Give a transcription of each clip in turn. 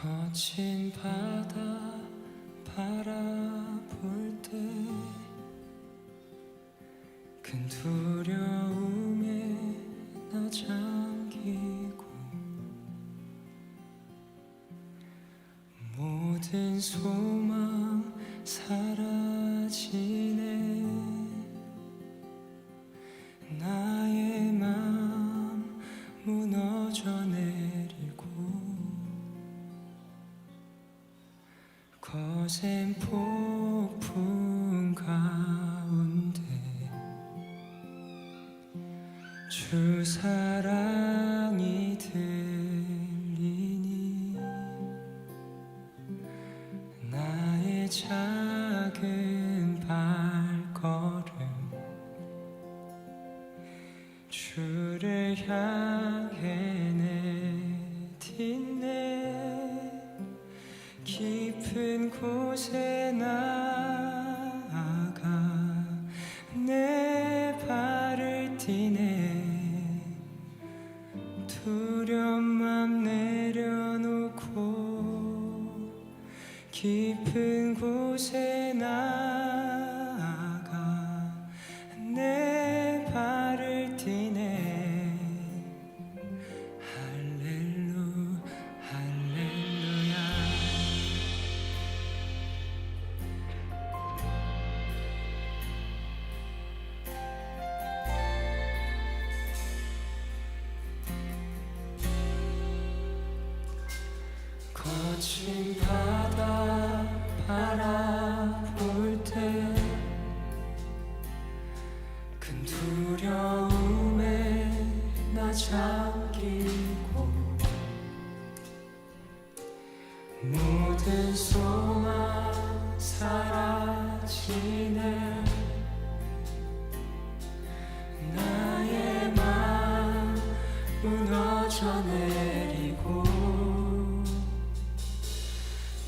거친 바다 바라볼 때 큰 두려움에 나 잠기고 모든 소망 사라지네. 나의 맘 무너져 내리고 거센 폭풍 가운데 주 사랑이 들리니 나의 작은 발걸음 주를 향해 내딛네. 깊은 곳에 나아가 내 발을 띠네. 두려운 맘 내려놓고 깊은 곳에 나아가 내 발을 띠네. 할렐루야. 거친 바다 바라볼 때 큰 두려움에 나 잠기고 모든 소망 사라지네. 나의 맘 무너져 내리고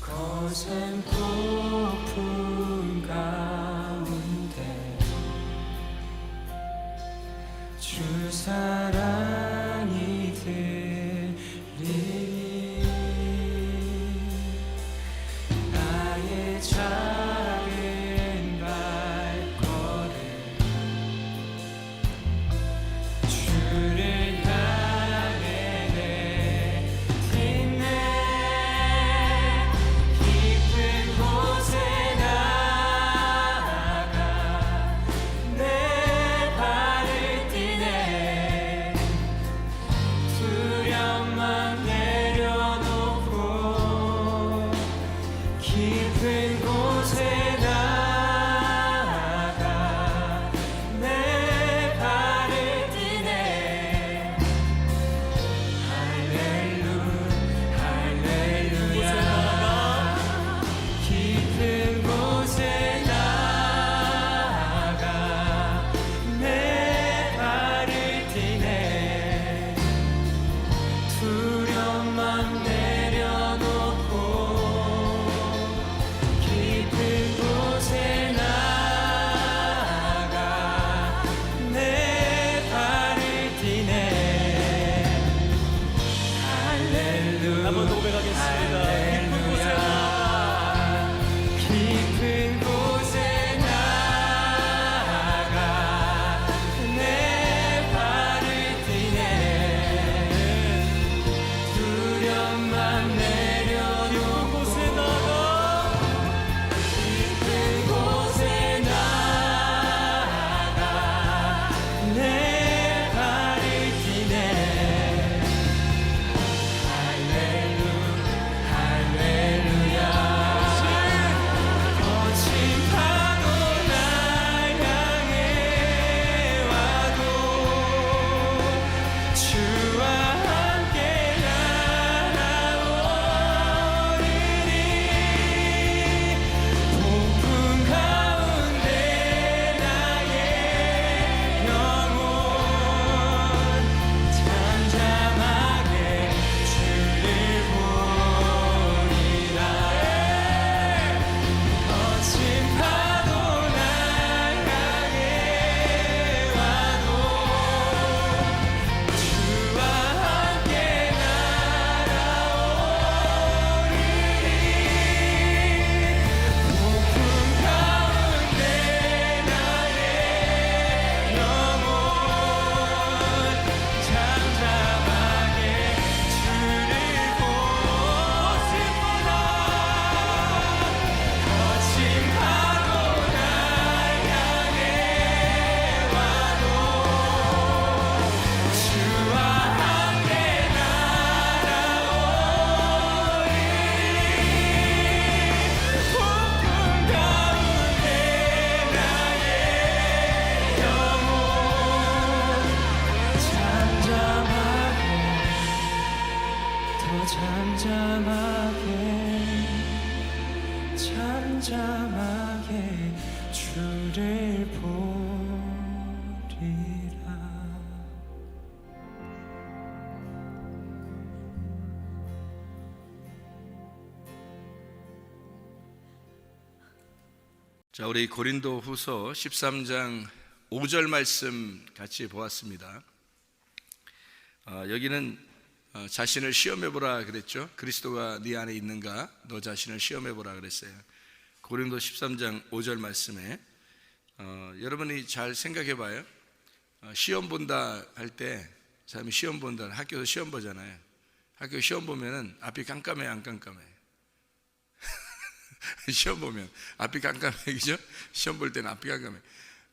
거센 폭풍 가운데 주 사랑이 들리니 나의 작은 발걸음 잠잠하게 주를 보리라. 자, 우리 고린도 후서 13장 5절 말씀 같이 보았습니다. 여기는 자신을 시험해보라 그랬죠. 그리스도가 네 안에 있는가 너 자신을 시험해보라 그랬어요. 고린도 13장 5절 말씀에 여러분이 잘 생각해봐요. 시험 본다 할 때, 사람이 시험 본다, 학교에서 시험 보잖아요. 학교 시험 보면은 앞이 깜깜해 안 깜깜해? 시험 보면 앞이 깜깜해, 그죠? 시험 볼 때는 앞이 깜깜해.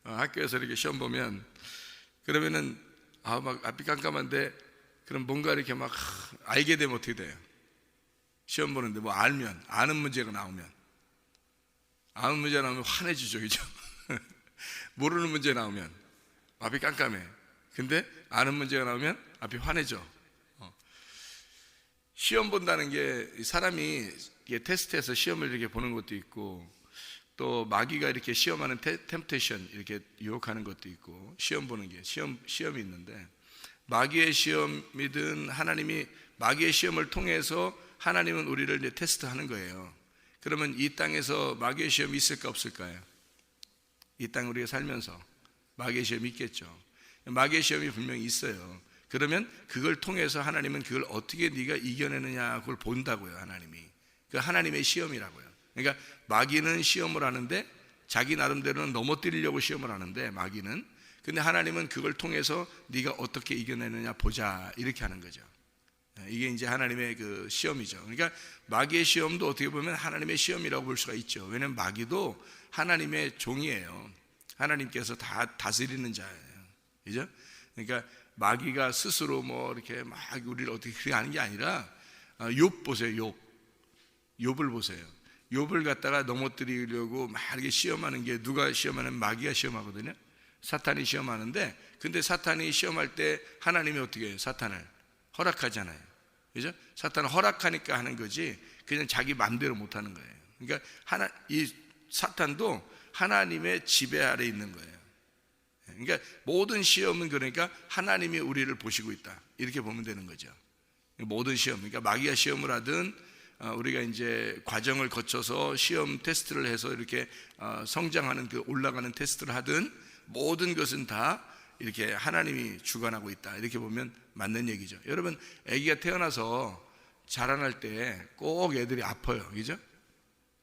학교에서 이렇게 시험 보면 그러면은 막 앞이 깜깜한데 그럼 뭔가 이렇게 막 알게 되면 어떻게 돼요? 시험 보는데 뭐 아는 문제가 나오면 환해지죠, 그죠? 모르는 문제 나오면 앞이 깜깜해. 근데 아는 문제가 나오면 앞이 환해져. 시험 본다는 게 사람이 테스트해서 시험을 이렇게 보는 것도 있고, 또 마귀가 이렇게 시험하는 템테이션 이렇게 유혹하는 것도 있고, 시험 보는 게 시험이 있는데, 마귀의 시험이든 하나님이 마귀의 시험을 통해서 하나님은 우리를 이제 테스트하는 거예요. 그러면 이 땅에서 마귀의 시험이 있을까 없을까요? 이 땅 우리가 살면서 마귀의 시험이 있겠죠. 마귀의 시험이 분명히 있어요. 그러면 그걸 통해서 하나님은 그걸 어떻게 네가 이겨내느냐 그걸 본다고요. 하나님이. 그 하나님의 시험이라고요. 그러니까 마귀는 시험을 하는데 자기 나름대로는 넘어뜨리려고 시험을 하는데 마귀는, 근데 하나님은 그걸 통해서 네가 어떻게 이겨내느냐 보자 이렇게 하는 거죠. 이게 이제 하나님의 그 시험이죠. 그러니까 마귀의 시험도 어떻게 보면 하나님의 시험이라고 볼 수가 있죠. 왜냐하면 마귀도 하나님의 종이에요. 하나님께서 다 다스리는 자예요. 그죠? 그러니까 마귀가 스스로 뭐 이렇게 막 우리를 어떻게 그렇게 하는 게 아니라, 욥 보세요. 욥을 보세요. 욥을 갖다가 넘어뜨리려고 막 이렇게 시험하는 게, 누가 시험하는? 마귀가 시험하거든요. 사탄이 시험하는데, 근데 사탄이 시험할 때 하나님이 어떻게 해요? 사탄을 허락하잖아요. 그죠? 사탄을 허락하니까 하는 거지 그냥 자기 마음대로 못 하는 거예요. 그러니까 이 사탄도 하나님의 지배 아래 있는 거예요. 그러니까 모든 시험은 그러니까 하나님이 우리를 보시고 있다 이렇게 보면 되는 거죠. 모든 시험, 그러니까 마귀가 시험을 하든 우리가 이제 과정을 거쳐서 시험 테스트를 해서 이렇게 성장하는 그 올라가는 테스트를 하든 모든 것은 다 이렇게 하나님이 주관하고 있다 이렇게 보면 맞는 얘기죠. 여러분, 아기가 태어나서 자라날 때 꼭 애들이 아파요, 그죠?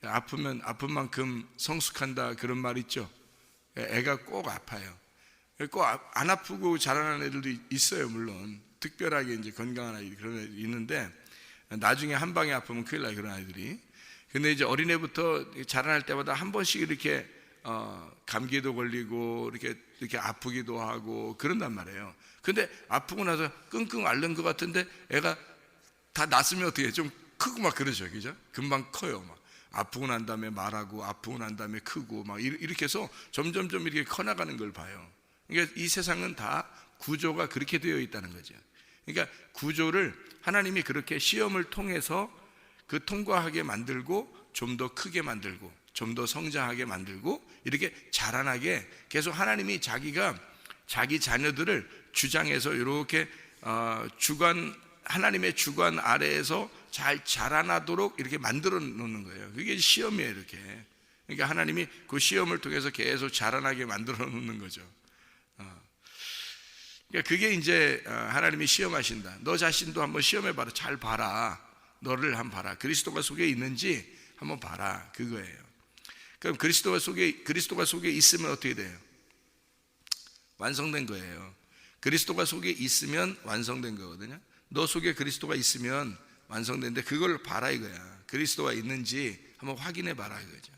아프면 아픈 만큼 성숙한다 그런 말 있죠. 애가 꼭 아파요. 꼭 안 아프고 자라는 애들도 있어요. 물론 특별하게 이제 건강한 아이들 그런 애들이 있는데 나중에 한 방에 아프면 큰일 나요, 그런 아이들이. 근데 이제 어린애부터 자라날 때마다 한 번씩 이렇게 감기도 걸리고 이렇게 아프기도 하고 그런단 말이에요. 근데 아프고 나서 끙끙 앓는 것 같은데 애가 다 났으면 어떻게 해요? 좀 크고 막 그러죠, 그죠? 금방 커요. 막 아프고 난 다음에 말하고 아프고 난 다음에 크고 막 이렇게 해서 점점점 이렇게 커나가는 걸 봐요. 그러니까 이 세상은 다 구조가 그렇게 되어 있다는 거죠. 그러니까 구조를 하나님이 그렇게 시험을 통해서 그 통과하게 만들고 좀 더 크게 만들고 좀 더 성장하게 만들고 이렇게 자라나게 계속 하나님이 자기가 자기 자녀들을 주장해서 이렇게 하나님의 주관 아래에서 잘 자라나도록 이렇게 만들어 놓는 거예요. 그게 시험이에요, 이렇게. 그러니까 하나님이 그 시험을 통해서 계속 자라나게 만들어 놓는 거죠. 그러니까 그게 이제 하나님이 시험하신다. 너 자신도 한번 시험해봐라. 잘 봐라. 너를 한번 봐라. 그리스도가 속에 있는지 한번 봐라. 그거예요. 그럼 그리스도가 속에 있으면 어떻게 돼요? 완성된 거예요. 그리스도가 속에 있으면 완성된 거거든요. 너 속에 그리스도가 있으면 완성된데 그걸 봐라 이거야. 그리스도가 있는지 한번 확인해 봐라 이거죠.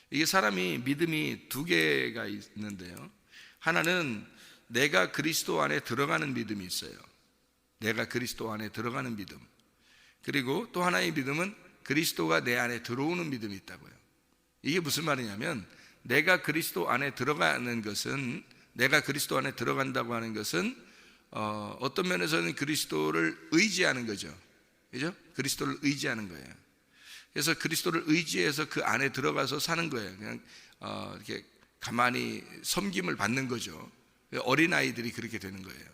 이게 사람이 믿음이 두 개가 있는데요. 하나는 내가 그리스도 안에 들어가는 믿음이 있어요. 내가 그리스도 안에 들어가는 믿음. 그리고 또 하나의 믿음은 그리스도가 내 안에 들어오는 믿음이 있다고요. 이게 무슨 말이냐면 내가 그리스도 안에 들어가는 것은, 내가 그리스도 안에 들어간다고 하는 것은 어떤 면에서는 그리스도를 의지하는 거죠. 그죠? 그리스도를 의지하는 거예요. 그래서 그리스도를 의지해서 그 안에 들어가서 사는 거예요. 그냥 이렇게 가만히 섬김을 받는 거죠. 어린아이들이 그렇게 되는 거예요.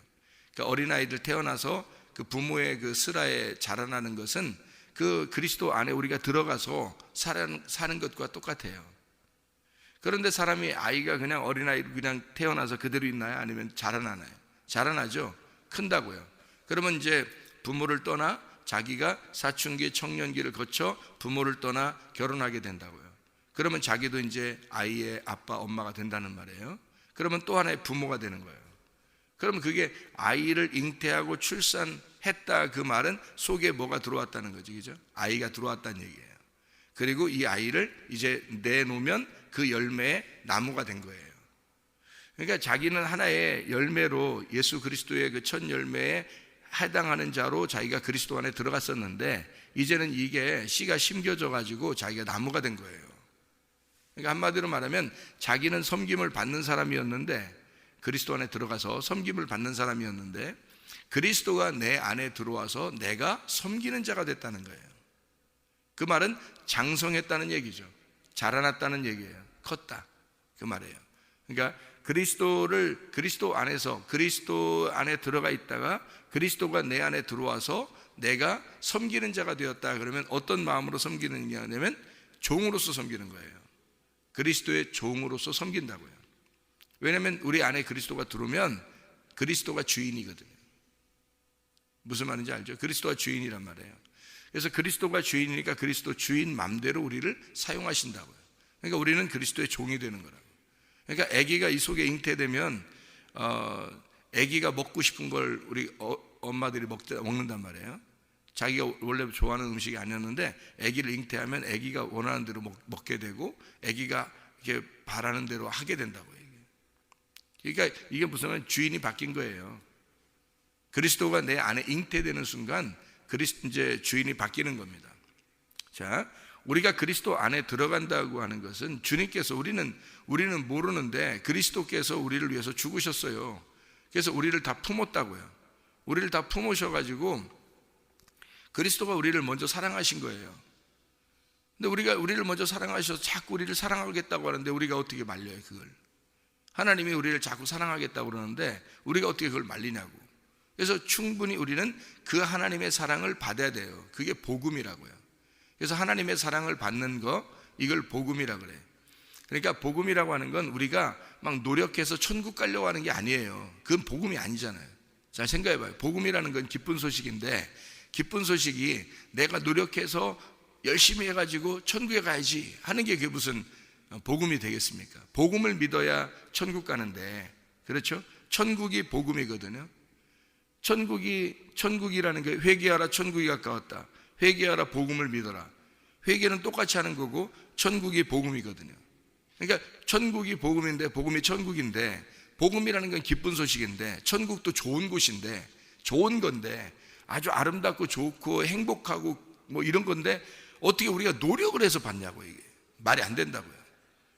그러니까 어린아이들 태어나서 그 부모의 그 슬하에 자라나는 것은 그 그리스도 안에 우리가 들어가서 사는 것과 똑같아요. 그런데 아이가 그냥 어린아이로 그냥 태어나서 그대로 있나요? 아니면 자라나나요? 자라나죠. 큰다고요. 그러면 이제 부모를 떠나 자기가 사춘기, 청년기를 거쳐 부모를 떠나 결혼하게 된다고요. 그러면 자기도 이제 아이의 아빠, 엄마가 된다는 말이에요. 그러면 또 하나의 부모가 되는 거예요. 그러면 그게 아이를 잉태하고 출산했다, 그 말은 속에 뭐가 들어왔다는 거죠, 그죠? 아이가 들어왔다는 얘기예요. 그리고 이 아이를 이제 내놓으면 그 열매의 나무가 된 거예요. 그러니까 자기는 하나의 열매로 예수 그리스도의 그 첫 열매에 해당하는 자로 자기가 그리스도 안에 들어갔었는데, 이제는 이게 씨가 심겨져 가지고 자기가 나무가 된 거예요. 그러니까 한마디로 말하면 자기는 섬김을 받는 사람이었는데, 그리스도 안에 들어가서 섬김을 받는 사람이었는데, 그리스도가 내 안에 들어와서 내가 섬기는 자가 됐다는 거예요. 그 말은 장성했다는 얘기죠. 자라났다는 얘기예요. 컸다, 그 말이에요. 그러니까 그리스도 안에 들어가 있다가 그리스도가 내 안에 들어와서 내가 섬기는 자가 되었다. 그러면 어떤 마음으로 섬기느냐 하면 종으로서 섬기는 거예요. 그리스도의 종으로서 섬긴다고요. 왜냐하면 우리 안에 그리스도가 들어오면 그리스도가 주인이거든요. 무슨 말인지 알죠? 그리스도가 주인이란 말이에요. 그래서 그리스도가 주인이니까 그리스도 주인 맘대로 우리를 사용하신다고요. 그러니까 우리는 그리스도의 종이 되는 거라고. 그러니까 아기가 이 속에 잉태되면 아기가 먹고 싶은 걸 우리 엄마들이 먹는단 말이에요. 자기가 원래 좋아하는 음식이 아니었는데 아기를 잉태하면 아기가 원하는 대로 먹게 되고 아기가 이렇게 바라는 대로 하게 된다고요. 그러니까 이게 무슨 주인이 바뀐 거예요. 그리스도가 내 안에 잉태되는 순간 이제 주인이 바뀌는 겁니다. 자, 우리가 그리스도 안에 들어간다고 하는 것은 주님께서 우리는 모르는데 그리스도께서 우리를 위해서 죽으셨어요. 그래서 우리를 다 품었다고요. 우리를 다 품으셔가지고 그리스도가 우리를 먼저 사랑하신 거예요. 근데 우리를 먼저 사랑하셔서 자꾸 우리를 사랑하겠다고 하는데 우리가 어떻게 말려요, 그걸? 하나님이 우리를 자꾸 사랑하겠다고 그러는데 우리가 어떻게 그걸 말리냐고. 그래서 충분히 우리는 그 하나님의 사랑을 받아야 돼요. 그게 복음이라고요. 그래서 하나님의 사랑을 받는 거, 이걸 복음이라고 그래요. 그러니까 복음이라고 하는 건 우리가 막 노력해서 천국 가려고 하는 게 아니에요. 그건 복음이 아니잖아요. 자, 생각해봐요. 복음이라는 건 기쁜 소식인데, 기쁜 소식이 내가 노력해서 열심히 해가지고 천국에 가야지 하는 게 그게 무슨 복음이 되겠습니까? 복음을 믿어야 천국 가는데, 그렇죠? 천국이 복음이거든요. 천국이라는 게 회개하라, 천국이 가까웠다. 회개하라, 복음을 믿어라. 회개는 똑같이 하는 거고 천국이 복음이거든요. 그러니까 천국이 복음인데 복음이 천국인데, 복음이라는 건 기쁜 소식인데 천국도 좋은 곳인데, 좋은 건데 아주 아름답고 좋고 행복하고 뭐 이런 건데 어떻게 우리가 노력을 해서 받냐고. 이게 말이 안 된다고요.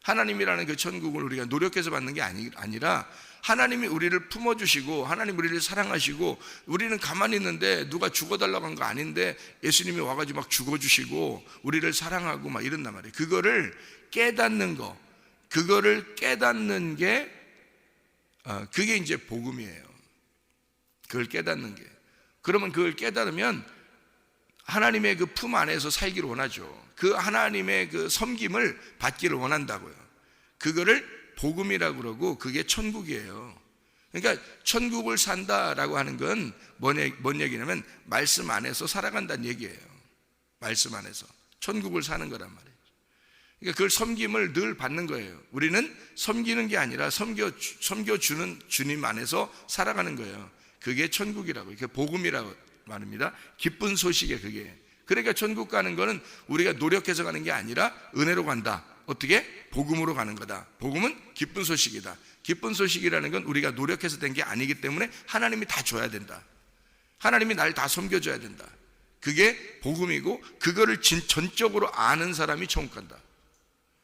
하나님이라는 그 천국을 우리가 노력해서 받는 게 아니라 하나님이 우리를 품어주시고 하나님 우리를 사랑하시고, 우리는 가만히 있는데 누가 죽어달라고 한 거 아닌데 예수님이 와가지고 막 죽어주시고 우리를 사랑하고 막 이런단 말이에요. 그거를 깨닫는 거, 그거를 깨닫는 게 그게 이제 복음이에요. 그걸 깨닫는 게. 그러면 그걸 깨달으면 하나님의 그 품 안에서 살기를 원하죠. 그 하나님의 그 섬김을 받기를 원한다고요. 그거를 복음이라고 그러고 그게 천국이에요. 그러니까 천국을 산다라고 하는 건 뭔 얘기냐면 말씀 안에서 살아간다는 얘기예요. 말씀 안에서 천국을 사는 거란 말이에요. 그러니까 그걸 섬김을 늘 받는 거예요. 우리는 섬기는 게 아니라 섬겨주는 주님 안에서 살아가는 거예요. 그게 천국이라고, 그게 복음이라고 말합니다. 기쁜 소식이에요, 그게. 그러니까 천국 가는 거는 우리가 노력해서 가는 게 아니라 은혜로 간다. 어떻게? 복음으로 가는 거다. 복음은 기쁜 소식이다. 기쁜 소식이라는 건 우리가 노력해서 된 게 아니기 때문에 하나님이 다 줘야 된다. 하나님이 날 다 섬겨줘야 된다. 그게 복음이고, 그거를 전적으로 아는 사람이 천국 간다.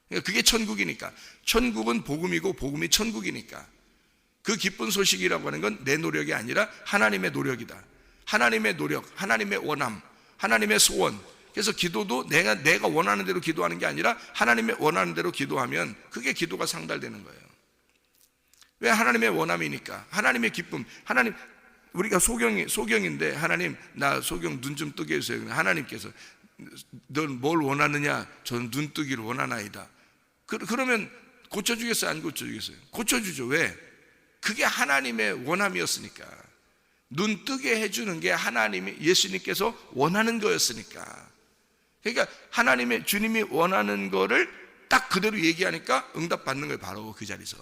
그러니까 그게 천국이니까. 천국은 복음이고 복음이 천국이니까. 그 기쁜 소식이라고 하는 건 내 노력이 아니라 하나님의 노력이다. 하나님의 노력, 하나님의 원함, 하나님의 소원. 그래서 기도도 내가 원하는 대로 기도하는 게 아니라 하나님의 원하는 대로 기도하면 그게 기도가 상달되는 거예요. 왜? 하나님의 원함이니까. 하나님의 기쁨. 하나님, 우리가 소경인데, 하나님 나 소경 눈 좀 뜨게 해주세요. 하나님께서 넌 뭘 원하느냐? 저는 눈 뜨기를 원하나이다. 그러면 고쳐주겠어요? 안 고쳐주겠어요? 고쳐주죠. 왜? 그게 하나님의 원함이었으니까. 눈 뜨게 해주는 게 하나님이, 예수님께서 원하는 거였으니까. 그러니까 하나님의, 주님이 원하는 거를 딱 그대로 얘기하니까 응답 받는 거예요. 바로 그 자리에서.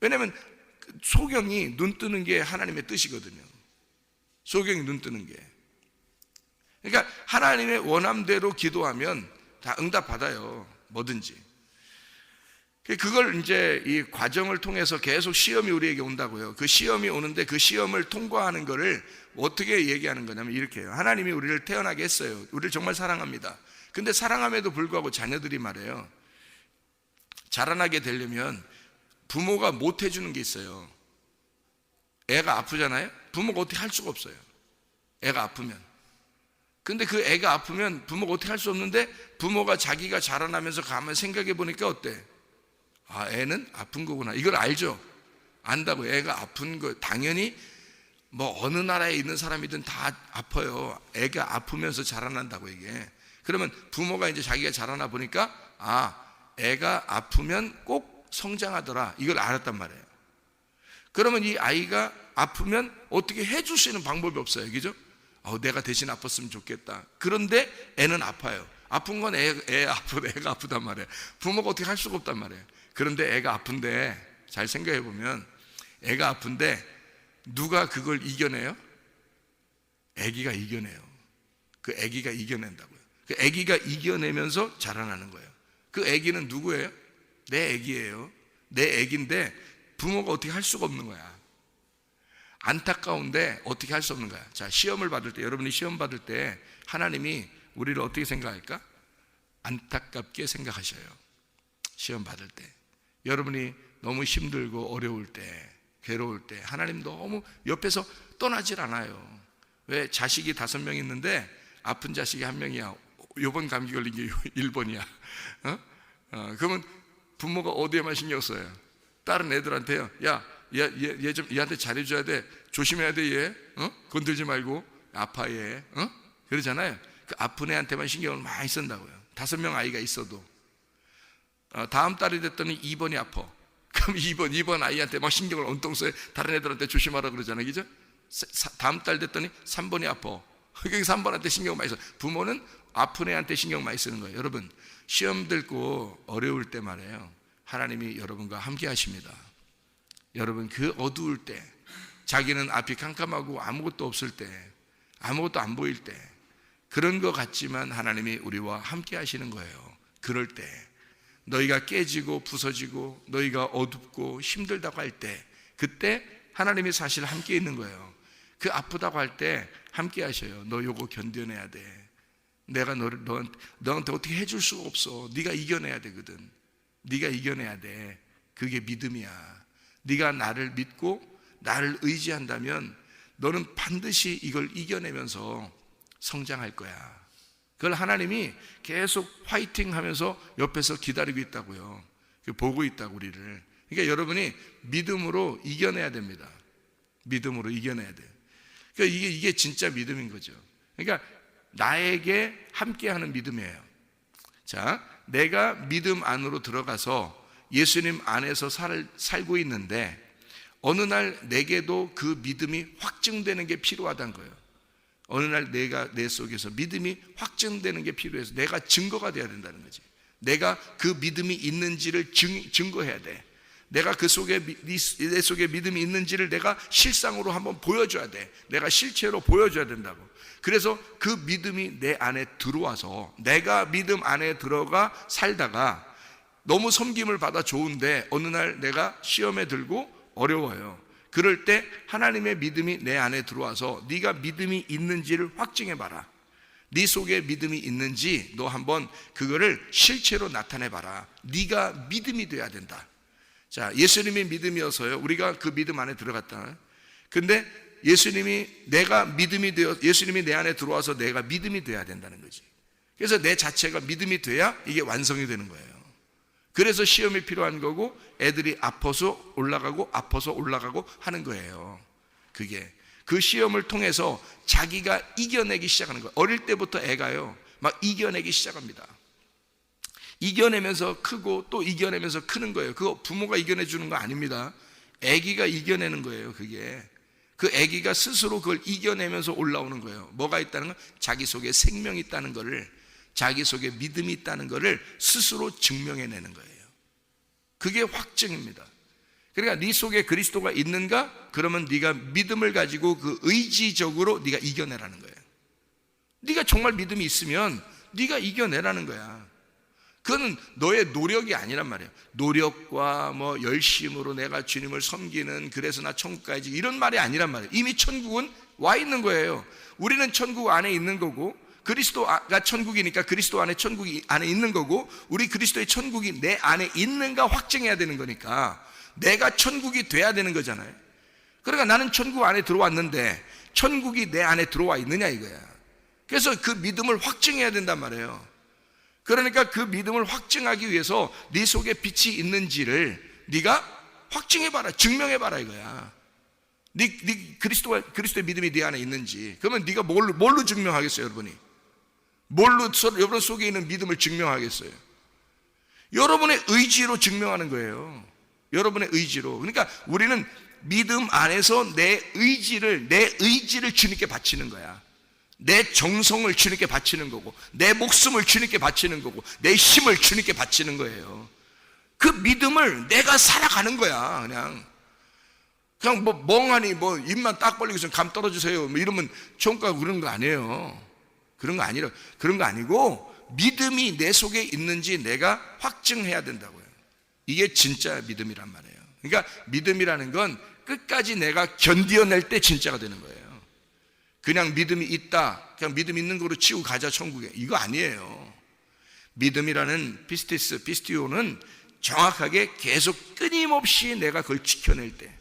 왜냐하면 소경이 눈 뜨는 게 하나님의 뜻이거든요. 소경이 눈 뜨는 게. 그러니까 하나님의 원함대로 기도하면 다 응답 받아요. 뭐든지. 그걸 이제 이 과정을 통해서 계속 시험이 우리에게 온다고요. 그 시험이 오는데 그 시험을 통과하는 거를 어떻게 얘기하는 거냐면 이렇게 해요. 하나님이 우리를 태어나게 했어요. 우리를 정말 사랑합니다. 근데 사랑함에도 불구하고 자녀들이 말해요. 자라나게 되려면 부모가 못 해주는 게 있어요. 애가 아프잖아요. 부모가 어떻게 할 수가 없어요. 애가 아프면. 근데 그 애가 아프면 부모가 어떻게 할 수 없는데, 부모가 자기가 자라나면서 가만 생각해 보니까 어때? 아, 애는 아픈 거구나. 이걸 알죠? 안다고. 애가 아픈 거 당연히 뭐 어느 나라에 있는 사람이든 다 아파요. 애가 아프면서 자라난다고 이게. 그러면 부모가 이제 자기가 자라나 보니까 아, 애가 아프면 꼭 성장하더라. 이걸 알았단 말이에요. 그러면 이 아이가 아프면 어떻게 해줄 수 있는 방법이 없어요. 그죠? 내가 대신 아팠으면 좋겠다. 그런데 애는 아파요. 아픈 건 애가 아프단 말이에요. 부모가 어떻게 할 수가 없단 말이에요. 그런데 애가 아픈데, 잘 생각해 보면 애가 아픈데 누가 그걸 이겨내요? 애기가 이겨내요. 그 애기가 이겨낸다고요. 그 애기가 이겨내면서 자라나는 거예요. 그 애기는 누구예요? 내 애기예요. 내 애기인데 부모가 어떻게 할 수가 없는 거야. 안타까운데 어떻게 할 수 없는 거야. 자, 시험을 받을 때, 여러분이 시험 받을 때 하나님이 우리를 어떻게 생각할까? 안타깝게 생각하셔요. 시험 받을 때 여러분이 너무 힘들고 어려울 때, 괴로울 때 하나님 너무 옆에서 떠나질 않아요. 왜? 자식이 5명 있는데 아픈 자식이 1명이야. 요번 감기 걸린 게 1번이야. 그러면 부모가 어디에만 신경 써요? 다른 애들한테요. 야, 얘 좀 얘한테 잘해줘야 돼. 조심해야 돼, 얘. 건들지 말고. 아파, 얘. 그러잖아요. 그 아픈 애한테만 신경을 많이 쓴다고요. 5명 아이가 있어도. 다음 달이 됐더니 2번이 아파. 그럼 2번 아이한테 막 신경을 온통 써요. 다른 애들한테 조심하라 그러잖아요. 그죠? 다음 달 됐더니 3번이 아파. 그게 3번한테 신경 많이 써. 부모는 아픈 애한테 신경 많이 쓰는 거예요. 여러분, 시험 들고 어려울 때 말이에요. 하나님이 여러분과 함께 하십니다. 여러분, 그 어두울 때, 자기는 앞이 깜깜하고 아무것도 없을 때, 아무것도 안 보일 때, 그런 것 같지만 하나님이 우리와 함께 하시는 거예요. 그럴 때 너희가 깨지고 부서지고 너희가 어둡고 힘들다고 할 때, 그때 하나님이 사실 함께 있는 거예요. 그 아프다고 할 때 함께 하셔요. 너 요거 견뎌내야 돼. 내가 너한테 어떻게 해줄 수가 없어. 네가 이겨내야 되거든. 네가 이겨내야 돼. 그게 믿음이야. 네가 나를 믿고 나를 의지한다면 너는 반드시 이걸 이겨내면서 성장할 거야. 그걸 하나님이 계속 화이팅 하면서 옆에서 기다리고 있다고요. 보고 있다고, 우리를. 그러니까 여러분이 믿음으로 이겨내야 됩니다. 믿음으로 이겨내야 돼요. 그러니까 이게 진짜 믿음인 거죠. 그러니까 나에게 함께하는 믿음이에요. 자, 내가 믿음 안으로 들어가서 예수님 안에서 살고 있는데 어느 날 내게도 그 믿음이 확증되는 게 필요하다는 거예요. 어느 날 내 속에서 믿음이 확증되는 게 필요해서 내가 증거가 돼야 된다는 거지. 내가 그 믿음이 있는지를 증거해야 돼. 내가 내 속에 믿음이 있는지를 내가 실상으로 한번 보여줘야 돼. 내가 실체로 보여줘야 된다고. 그래서 그 믿음이 내 안에 들어와서 내가 믿음 안에 들어가 살다가 너무 섬김을 받아 좋은데 어느 날 내가 시험에 들고 어려워요. 그럴 때 하나님의 믿음이 내 안에 들어와서 네가 믿음이 있는지를 확증해 봐라. 네 속에 믿음이 있는지 너 한번 그거를 실체로 나타내 봐라. 네가 믿음이 돼야 된다. 자, 예수님이 믿음이어서요, 우리가 그 믿음 안에 들어갔다. 근데 예수님이 내가 믿음이 되어 예수님이 내 안에 들어와서 내가 믿음이 돼야 된다는 거지. 그래서 내 자체가 믿음이 돼야 이게 완성이 되는 거예요. 그래서 시험이 필요한 거고 애들이 아파서 올라가고 하는 거예요. 그게 그 시험을 통해서 자기가 이겨내기 시작하는 거예요. 어릴 때부터 애가요 막 이겨내기 시작합니다. 이겨내면서 크고 또 이겨내면서 크는 거예요. 그거 부모가 이겨내 주는 거 아닙니다. 애기가 이겨내는 거예요. 그게 그 애기가 스스로 그걸 이겨내면서 올라오는 거예요. 뭐가 있다는 건 자기 속에 생명이 있다는 거를, 자기 속에 믿음이 있다는 거를 스스로 증명해내는 거예요. 그게 확증입니다. 그러니까 네 속에 그리스도가 있는가? 그러면 네가 믿음을 가지고 그 의지적으로 네가 이겨내라는 거예요. 네가 정말 믿음이 있으면 네가 이겨내라는 거야. 그건 너의 노력이 아니란 말이에요. 노력과 뭐 열심으로 내가 주님을 섬기는, 그래서 나 천국 가야지, 이런 말이 아니란 말이에요. 이미 천국은 와 있는 거예요. 우리는 천국 안에 있는 거고, 그리스도가 천국이니까 그리스도 안에 천국이 안에 있는 거고, 우리 그리스도의 천국이 내 안에 있는가 확증해야 되는 거니까 내가 천국이 돼야 되는 거잖아요. 그러니까 나는 천국 안에 들어왔는데 천국이 내 안에 들어와 있느냐 이거야. 그래서 그 믿음을 확증해야 된단 말이에요. 그러니까 그 믿음을 확증하기 위해서 네 속에 빛이 있는지를 네가 확증해봐라, 증명해봐라 이거야. 네 그리스도의 믿음이 네 안에 있는지. 그러면 네가 뭘로 증명하겠어요, 여러분이? 여러분 속에 있는 믿음을 증명하겠어요? 여러분의 의지로 증명하는 거예요. 여러분의 의지로. 그러니까 우리는 믿음 안에서 내 의지를 주님께 바치는 거야. 내 정성을 주님께 바치는 거고, 내 목숨을 주님께 바치는 거고, 내 힘을 주님께 바치는 거예요. 그 믿음을 내가 살아가는 거야. 그냥 뭐 멍하니 뭐 입만 딱 벌리고 감 떨어주세요 뭐 이러면 총각 그런 거 아니에요. 그런 거 아니고 믿음이 내 속에 있는지 내가 확증해야 된다고요. 이게 진짜 믿음이란 말이에요. 그러니까 믿음이라는 건 끝까지 내가 견디어낼 때 진짜가 되는 거예요. 그냥 믿음이 있다, 그냥 믿음 있는 거로 치고 가자 천국에, 이거 아니에요. 믿음이라는 피스티오는 정확하게 계속 끊임없이 내가 그걸 지켜낼 때,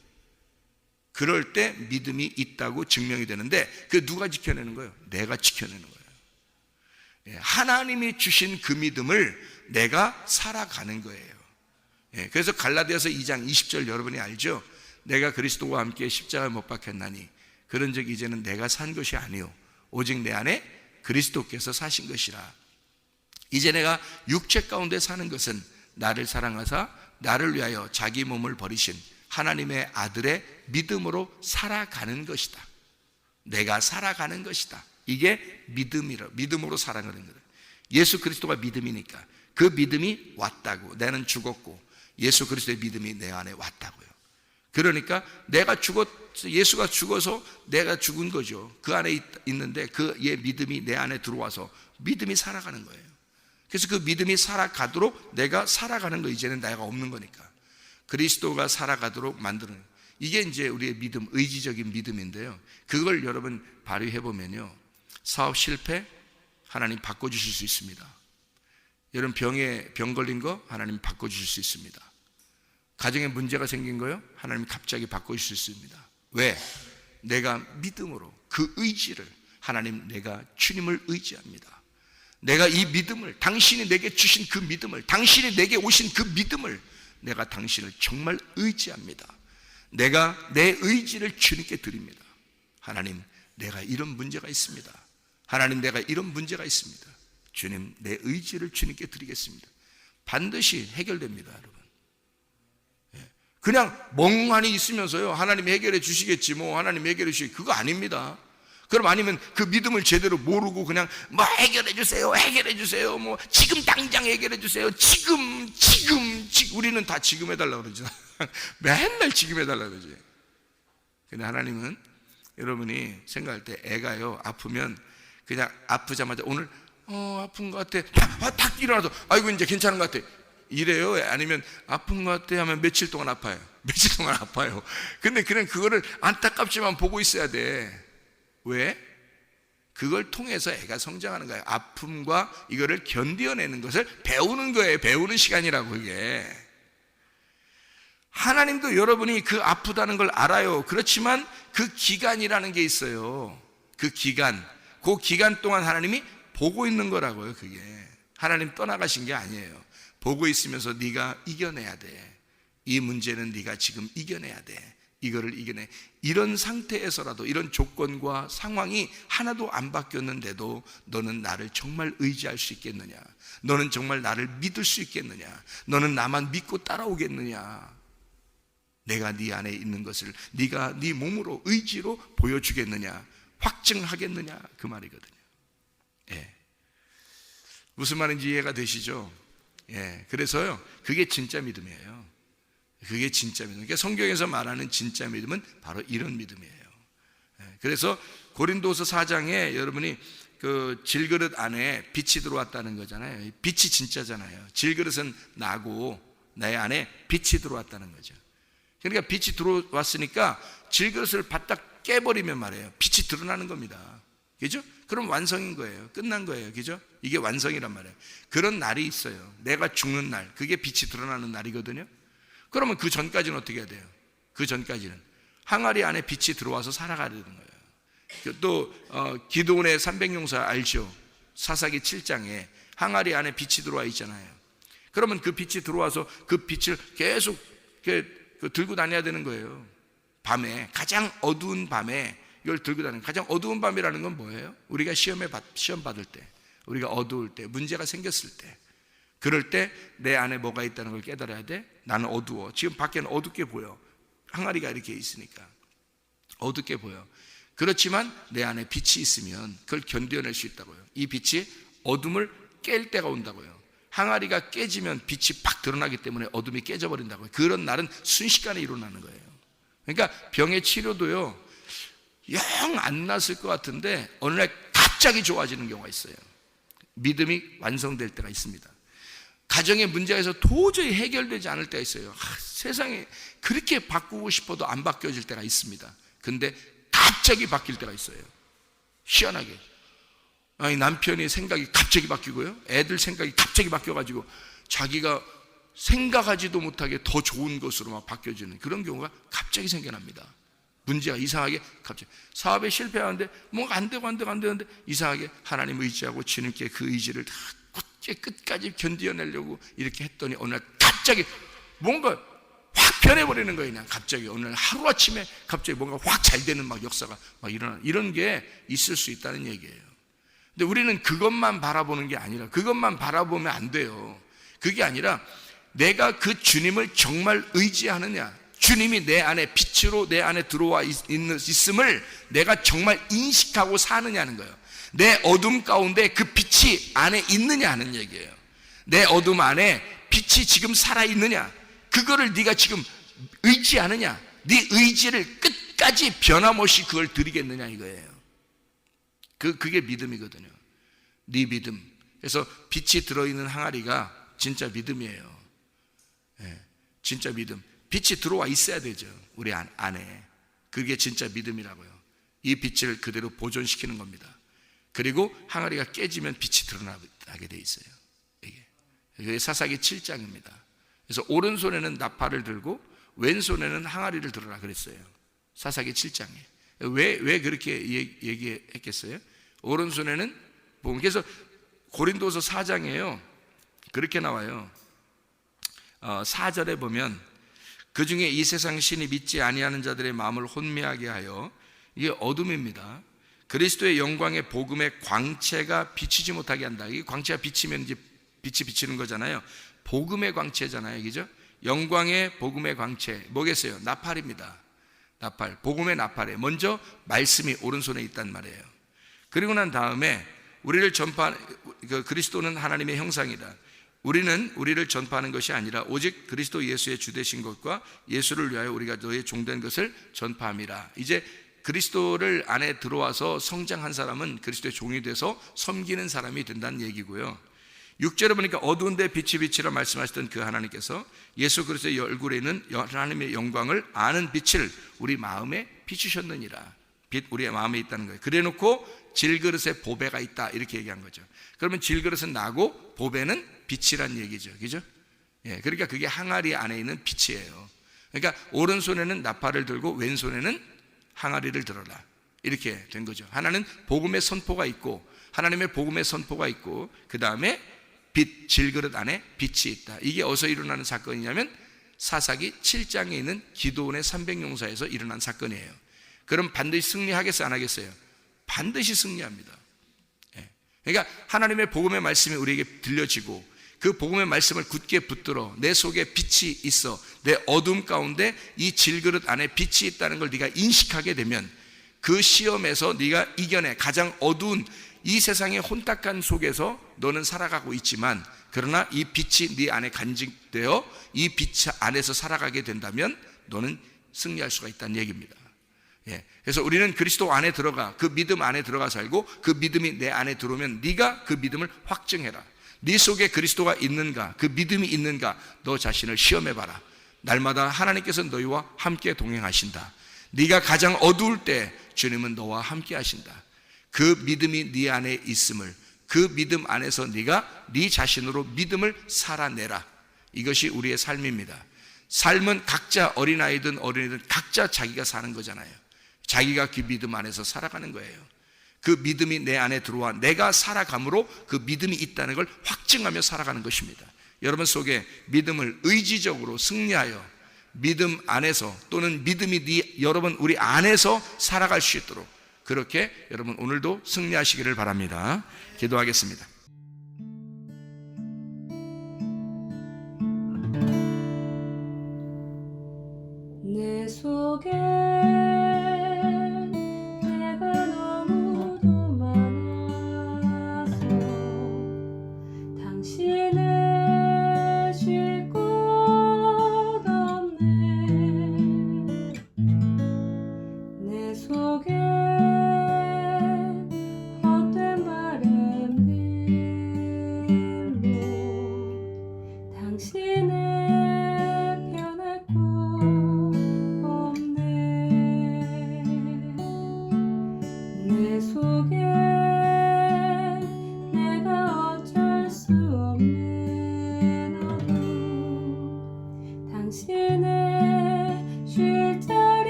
그럴 때 믿음이 있다고 증명이 되는데, 그 누가 지켜내는 거예요? 내가 지켜내는 거예요. 하나님이 주신 그 믿음을 내가 살아가는 거예요. 그래서 갈라디아서 2장 20절 여러분이 알죠? 내가 그리스도와 함께 십자가에 못 박혔나니 그런즉 이제는 내가 산 것이 아니요 오직 내 안에 그리스도께서 사신 것이라. 이제 내가 육체 가운데 사는 것은 나를 사랑하사 나를 위하여 자기 몸을 버리신 하나님의 아들의 믿음으로 살아가는 것이다. 내가 살아가는 것이다. 이게 믿음으로 살아가는 거예요. 예수 그리스도가 믿음이니까 그 믿음이 왔다고. 나는 죽었고 예수 그리스도의 믿음이 내 안에 왔다고요. 그러니까 예수가 죽어서 내가 죽은 거죠. 그 안에 있는데 그의 믿음이 내 안에 들어와서 믿음이 살아가는 거예요. 그래서 그 믿음이 살아가도록 내가 살아가는 거, 이제는 내가 없는 거니까 그리스도가 살아가도록 만드는 거예요. 이게 이제 우리의 믿음, 의지적인 믿음인데요. 그걸 여러분 발휘해 보면요, 사업 실패 하나님 바꿔주실 수 있습니다. 여러분 병 걸린 거 하나님 바꿔주실 수 있습니다. 가정에 문제가 생긴 거요, 하나님 갑자기 바꿔주실 수 있습니다. 왜? 내가 믿음으로 그 의지를, 하나님 내가 주님을 의지합니다. 내가 이 믿음을, 당신이 내게 주신 그 믿음을, 당신이 내게 오신 그 믿음을, 내가 당신을 정말 의지합니다. 내가 내 의지를 주님께 드립니다. 하나님 내가 이런 문제가 있습니다. 하나님 내가 이런 문제가 있습니다. 주님 내 의지를 주님께 드리겠습니다. 반드시 해결됩니다, 여러분. 그냥 멍하니 있으면서요, 하나님이 해결해 주시겠지, 뭐 하나님이 해결해 주시겠지, 그거 아닙니다. 그럼 아니면 그 믿음을 제대로 모르고 그냥 뭐 해결해 주세요, 뭐 지금 당장 해결해 주세요, 지금 우리는 다 지금 해달라고 그러죠. 맨날 지금 해달라고 그러지. 근데 하나님은 여러분이 생각할 때 애가요 아프면 그냥 아프자마자 오늘 아픈 것 같아 탁 일어나서 아이고 이제 괜찮은 것 같아 이래요? 아니면 아픈 것 같아 하면 며칠 동안 아파요? 며칠 동안 아파요. 근데 그냥 그거를 안타깝지만 보고 있어야 돼. 왜? 그걸 통해서 애가 성장하는 거예요. 아픔과 이거를 견뎌내는 것을 배우는 거예요. 배우는 시간이라고. 이게 하나님도 여러분이 그 아프다는 걸 알아요. 그렇지만 그 기간이라는 게 있어요. 그 기간 동안 하나님이 보고 있는 거라고요. 그게 하나님 떠나가신 게 아니에요. 보고 있으면서 네가 이겨내야 돼. 이 문제는 네가 지금 이겨내야 돼. 이거를 이겨내. 이런 상태에서라도, 이런 조건과 상황이 하나도 안 바뀌었는데도 너는 나를 정말 의지할 수 있겠느냐? 너는 정말 나를 믿을 수 있겠느냐? 너는 나만 믿고 따라오겠느냐? 내가 네 안에 있는 것을 네가 네 몸으로, 의지로 보여주겠느냐? 확증하겠느냐? 그 말이거든요. 예. 무슨 말인지 이해가 되시죠? 예. 그래서요, 그게 진짜 믿음이에요. 그게 진짜 믿음. 그러니까 성경에서 말하는 진짜 믿음은 바로 이런 믿음이에요. 그래서 고린도서 4장에 여러분이 그 질그릇 안에 빛이 들어왔다는 거잖아요. 빛이 진짜잖아요. 질그릇은 나고 내 안에 빛이 들어왔다는 거죠. 그러니까 빛이 들어왔으니까 질그릇을 바닥 깨버리면 말이에요, 빛이 드러나는 겁니다. 그죠? 그럼 완성인 거예요. 끝난 거예요. 그죠? 이게 완성이란 말이에요. 그런 날이 있어요. 내가 죽는 날, 그게 빛이 드러나는 날이거든요. 그러면 그 전까지는 어떻게 해야 돼요? 그 전까지는 항아리 안에 빛이 들어와서 살아가야 되는 거예요. 또 기드온의 300용사 알죠? 사사기 7장에 항아리 안에 빛이 들어와 있잖아요. 그러면 그 빛이 들어와서 그 빛을 계속 들고 다녀야 되는 거예요. 밤에, 가장 어두운 밤에 이걸 들고 다니는. 가장 어두운 밤이라는 건 뭐예요? 우리가 시험 받을 때, 우리가 어두울 때, 문제가 생겼을 때, 그럴 때 내 안에 뭐가 있다는 걸 깨달아야 돼. 나는 어두워. 지금 밖에는 어둡게 보여. 항아리가 이렇게 있으니까 어둡게 보여. 그렇지만 내 안에 빛이 있으면 그걸 견뎌낼 수 있다고요. 이 빛이 어둠을 깰 때가 온다고요. 항아리가 깨지면 빛이 팍 드러나기 때문에 어둠이 깨져버린다고요. 그런 날은 순식간에 일어나는 거예요. 그러니까 병의 치료도요, 영 안 났을 것 같은데 어느 날 갑자기 좋아지는 경우가 있어요. 믿음이 완성될 때가 있습니다. 가정의 문제에서 도저히 해결되지 않을 때가 있어요. 세상에 그렇게 바꾸고 싶어도 안 바뀌어질 때가 있습니다. 근데 갑자기 바뀔 때가 있어요. 희한하게. 아니, 남편이 생각이 갑자기 바뀌고요, 애들 생각이 갑자기 바뀌어가지고 자기가 생각하지도 못하게 더 좋은 것으로 막 바뀌어지는 그런 경우가 갑자기 생겨납니다. 문제가 이상하게 갑자기 사업에 실패하는데 뭔가 안 되는데 이상하게 하나님 의지하고 주님께 그 의지를 다 끝까지 견뎌내려고 이렇게 했더니 어느 날 갑자기 뭔가 확 변해버리는 거예요. 그냥 갑자기 어느 날 하루아침에 갑자기 뭔가 확 잘 되는 막 역사가 막 일어나는, 이런 게 있을 수 있다는 얘기예요. 근데 우리는 그것만 바라보는 게 아니라, 그것만 바라보면 안 돼요. 그게 아니라 내가 그 주님을 정말 의지하느냐, 주님이 내 안에 빛으로 내 안에 들어와 있음을 내가 정말 인식하고 사느냐는 거예요. 내 어둠 가운데 그 빛이 안에 있느냐 하는 얘기예요. 내 어둠 안에 빛이 지금 살아있느냐, 그거를 네가 지금 의지하느냐, 네 의지를 끝까지 변함없이 그걸 드리겠느냐 이거예요. 그게 믿음이거든요. 네 믿음. 그래서 빛이 들어있는 항아리가 진짜 믿음이에요. 네, 진짜 믿음. 빛이 들어와 있어야 되죠, 우리 안에. 그게 진짜 믿음이라고요. 이 빛을 그대로 보존시키는 겁니다. 그리고 항아리가 깨지면 빛이 드러나게 돼 있어요. 이게 사사기 7장입니다. 그래서 오른손에는 나팔을 들고 왼손에는 항아리를 들어라 그랬어요. 사사기 7장에. 왜 그렇게 얘기했겠어요? 오른손에는 그래서 고린도서 4장에요, 그렇게 나와요. 4절에 보면 그 중에 이 세상 신이 믿지 아니하는 자들의 마음을 혼미하게 하여, 이게 어둠입니다. 그리스도의 영광의 복음의 광채가 비치지 못하게 한다. 이 광채가 비치면 이제 빛이 비치는 거잖아요. 복음의 광채잖아요, 그죠? 영광의 복음의 광채 뭐겠어요? 나팔입니다. 나팔, 복음의 나팔에 먼저 말씀이 오른손에 있단 말이에요. 그리고 난 다음에 우리를 그리스도는 하나님의 형상이다. 우리를 전파하는 것이 아니라 오직 그리스도 예수의 주되신 것과 예수를 위하여 우리가 너의 종된 것을 전파함이라. 이제 그리스도를 안에 들어와서 성장한 사람은 그리스도의 종이 돼서 섬기는 사람이 된다는 얘기고요. 6절에 보니까 어두운데 빛이 빛이라 말씀하셨던 그 하나님께서 예수 그리스도의 얼굴에 있는 하나님의 영광을 아는 빛을 우리 마음에 비추셨느니라. 빛 우리의 마음에 있다는 거예요. 그래놓고 질그릇에 보배가 있다 이렇게 얘기한 거죠. 그러면 질그릇은 나고 보배는 빛이란 얘기죠, 그죠? 예, 그러니까 그게 항아리 안에 있는 빛이에요. 그러니까 오른손에는 나팔을 들고 왼손에는 항아리를 들어라, 이렇게 된 거죠. 하나는 복음의 선포가 있고, 하나님의 복음의 선포가 있고, 그 다음에 빛, 질그릇 안에 빛이 있다. 이게 어디서 일어나는 사건이냐면 사사기 7장에 있는 기드온의 300용사에서 일어난 사건이에요. 그럼 반드시 승리하겠어요, 안 하겠어요? 반드시 승리합니다. 그러니까 하나님의 복음의 말씀이 우리에게 들려지고, 그 복음의 말씀을 굳게 붙들어 내 속에 빛이 있어, 내 어둠 가운데 이 질그릇 안에 빛이 있다는 걸 네가 인식하게 되면, 그 시험에서 네가 이겨내, 가장 어두운 이 세상의 혼탁한 속에서 너는 살아가고 있지만, 그러나 이 빛이 네 안에 간직되어 이 빛 안에서 살아가게 된다면 너는 승리할 수가 있다는 얘기입니다. 그래서 우리는 그리스도 안에 들어가, 그 믿음 안에 들어가 살고, 그 믿음이 내 안에 들어오면 네가 그 믿음을 확증해라. 네 속에 그리스도가 있는가, 그 믿음이 있는가, 너 자신을 시험해봐라. 날마다 하나님께서 너희와 함께 동행하신다. 네가 가장 어두울 때 주님은 너와 함께 하신다. 그 믿음이 네 안에 있음을, 그 믿음 안에서 네가 네 자신으로 믿음을 살아내라. 이것이 우리의 삶입니다. 삶은 각자, 어린아이든 어린이든 각자 자기가 사는 거잖아요. 자기가 그 믿음 안에서 살아가는 거예요. 그 믿음이 내 안에 들어와 내가 살아감으로 그 믿음이 있다는 걸 확증하며 살아가는 것입니다. 여러분 속에 믿음을 의지적으로 승리하여 믿음 안에서, 또는 믿음이 여러분 우리 안에서 살아갈 수 있도록, 그렇게 여러분 오늘도 승리하시기를 바랍니다. 기도하겠습니다.